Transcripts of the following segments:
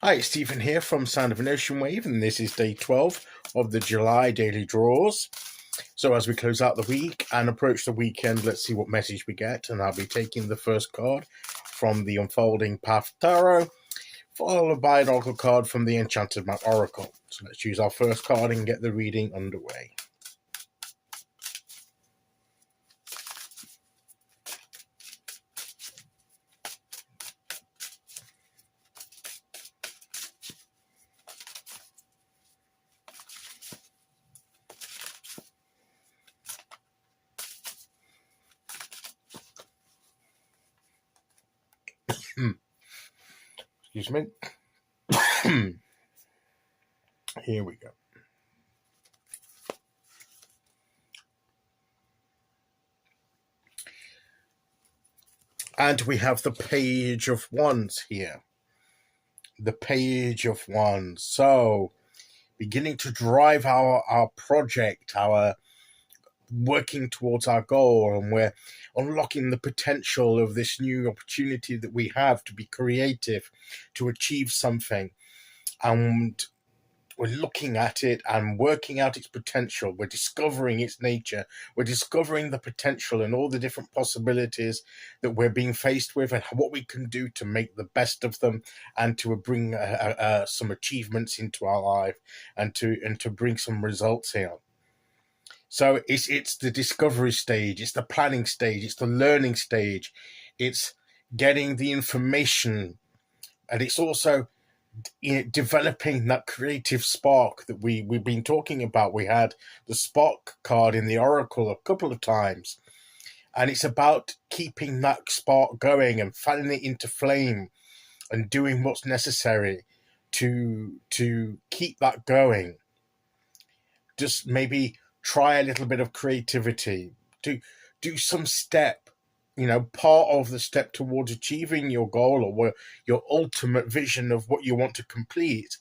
Hi, it's Stephen here from Sound of an Ocean Wave, and this is day 12 of the July daily draws. So as we close out the week and approach the weekend, let's see what message we get. And I'll be taking the first card from the Unfolding Path Tarot, followed by an Oracle card from the Enchanted Map Oracle. So let's choose our first card and get the reading underway. Excuse me. Here we go. And we have the Page of Wands here. The Page of Wands. So, beginning to drive our project, our working towards our goal, and we're unlocking the potential of this new opportunity that we have to be creative, to achieve something. And we're looking at it and working out its potential. We're discovering its nature. We're discovering the potential and all the different possibilities that we're being faced with, and what we can do to make the best of them, and to bring some achievements into our life, and to bring some results here. So it's the discovery stage, it's the planning stage, it's the learning stage, it's getting the information, and it's also developing that creative spark that we've been talking about. We had the spark card in the Oracle a couple of times, and it's about keeping that spark going and fanning it into flame and doing what's necessary to keep that going. Just maybe try a little bit of creativity, do some step, part of the step towards achieving your goal or your ultimate vision of what you want to complete.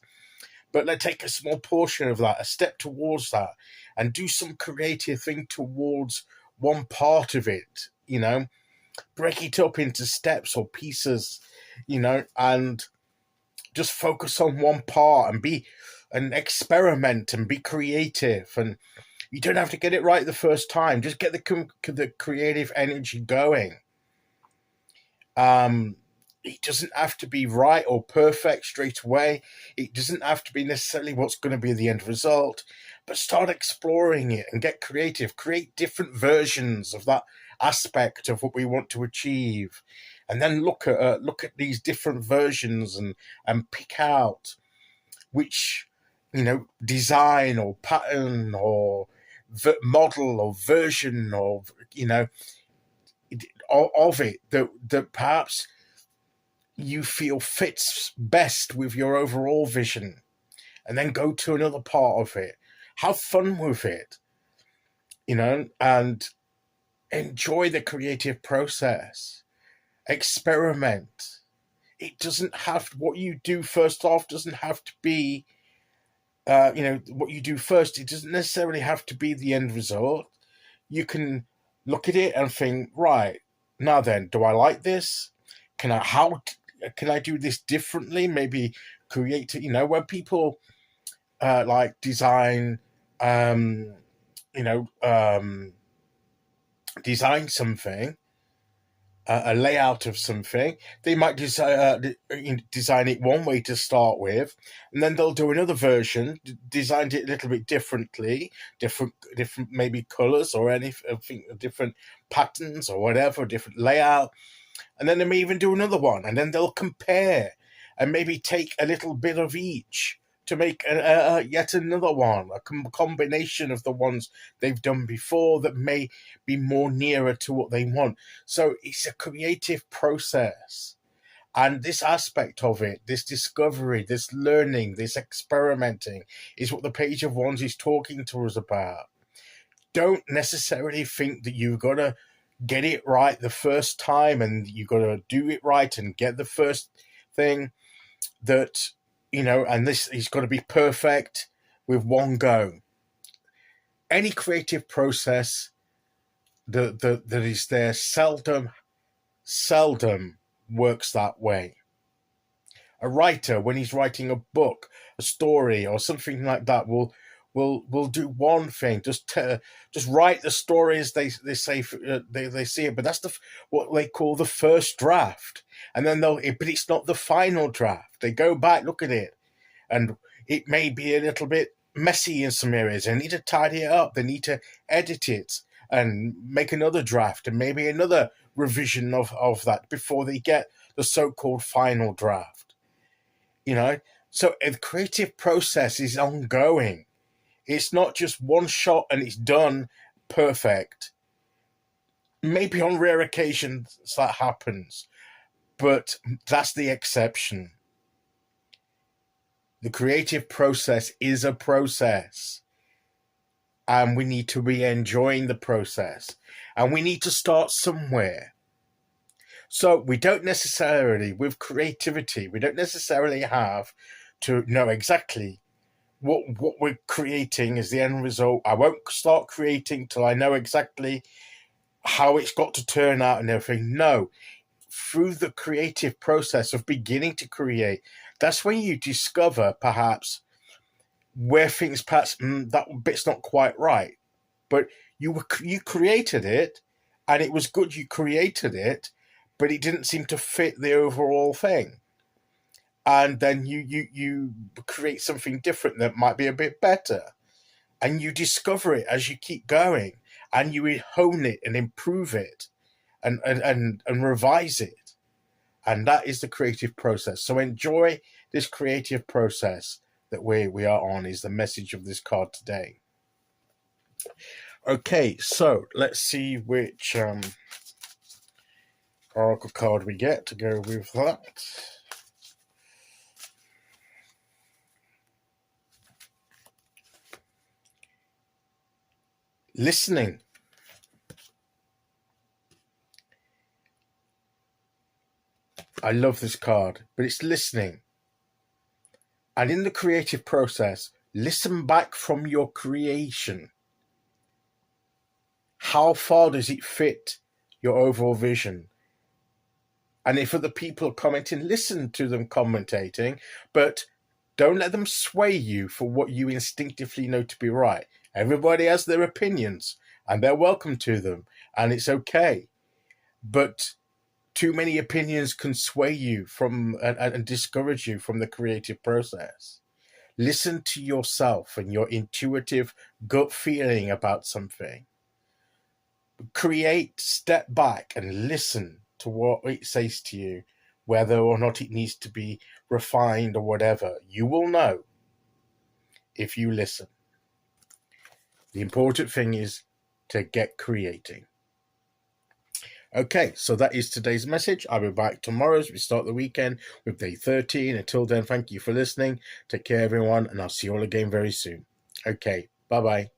But let's take a small portion of that, a step towards that, and do some creative thing towards one part of it, break it up into steps or pieces, and just focus on one part and experiment and be creative. And you don't have to get it right the first time. Just get the creative energy going. It doesn't have to be right or perfect straight away. It doesn't have to be necessarily what's going to be the end result. But start exploring it and get creative. Create different versions of that aspect of what we want to achieve. And then look at these different versions and pick out which, design or pattern or model or version of it that perhaps you feel fits best with your overall vision, and then go to another part of it. Have fun with it, and enjoy the creative process. Experiment. It doesn't have, what you do first off doesn't have to be what you do first. It doesn't necessarily have to be the end result. You can look at it and think, right, now then, do I like this? Can I do this differently? Maybe create, when people like design, design something, a layout of something, they might design it one way to start with, and then they'll do another version, designed it a little bit differently, different maybe colors or anything, different patterns or whatever, different layout, and then they may even do another one, and then they'll compare and maybe take a little bit of each to make yet another one, a combination of the ones they've done before that may be more nearer to what they want. So it's a creative process. And this aspect of it, this discovery, this learning, this experimenting, is what the Page of Wands is talking to us about. Don't necessarily think that you've got to get it right the first time and you've got to do it right and get the first thing that, and this is got to be perfect with one go. Any creative process that is there seldom works that way. A writer, when he's writing a book, a story, or something like that, will do one thing, just write the story as they say they see it. But that's what they call the first draft, and then but it's not the final draft. They go back, look at it, and it may be a little bit messy in some areas. They need to tidy it up. They need to edit it and make another draft and maybe another revision of that before they get the so-called final draft. So the creative process is ongoing. It's not just one shot and it's done perfect. Maybe on rare occasions that happens, but that's the exception. The creative process is a process, and we need to be enjoying the process, and we need to start somewhere. So we don't necessarily, with creativity, we don't necessarily have to know exactly what we're creating as the end result. I won't start creating till I know exactly how it's got to turn out and everything. No, through the creative process of beginning to create, that's when you discover perhaps where things perhaps that bit's not quite right, but you created it, and it was good you created it, but it didn't seem to fit the overall thing. And then you create something different that might be a bit better, and you discover it as you keep going, and you hone it and improve it and revise it. And that is the creative process. So enjoy this creative process that we are on, is the message of this card today. Okay, so let's see which oracle card we get to go with that. Listening. I love this card, but it's listening. And in the creative process, listen back from your creation. How far does it fit your overall vision? And if other people are commenting, listen to them commentating, but don't let them sway you for what you instinctively know to be right. Everybody has their opinions, and they're welcome to them, and it's okay. But too many opinions can sway you from and discourage you from the creative process. Listen to yourself and your intuitive gut feeling about something. Create, step back and listen to what it says to you, whether or not it needs to be refined or whatever. You will know if you listen. The important thing is to get creating. Okay, so that is today's message. I'll be back tomorrow as we start the weekend with day 13. Until then, thank you for listening. Take care, everyone, and I'll see you all again very soon. Okay, bye-bye.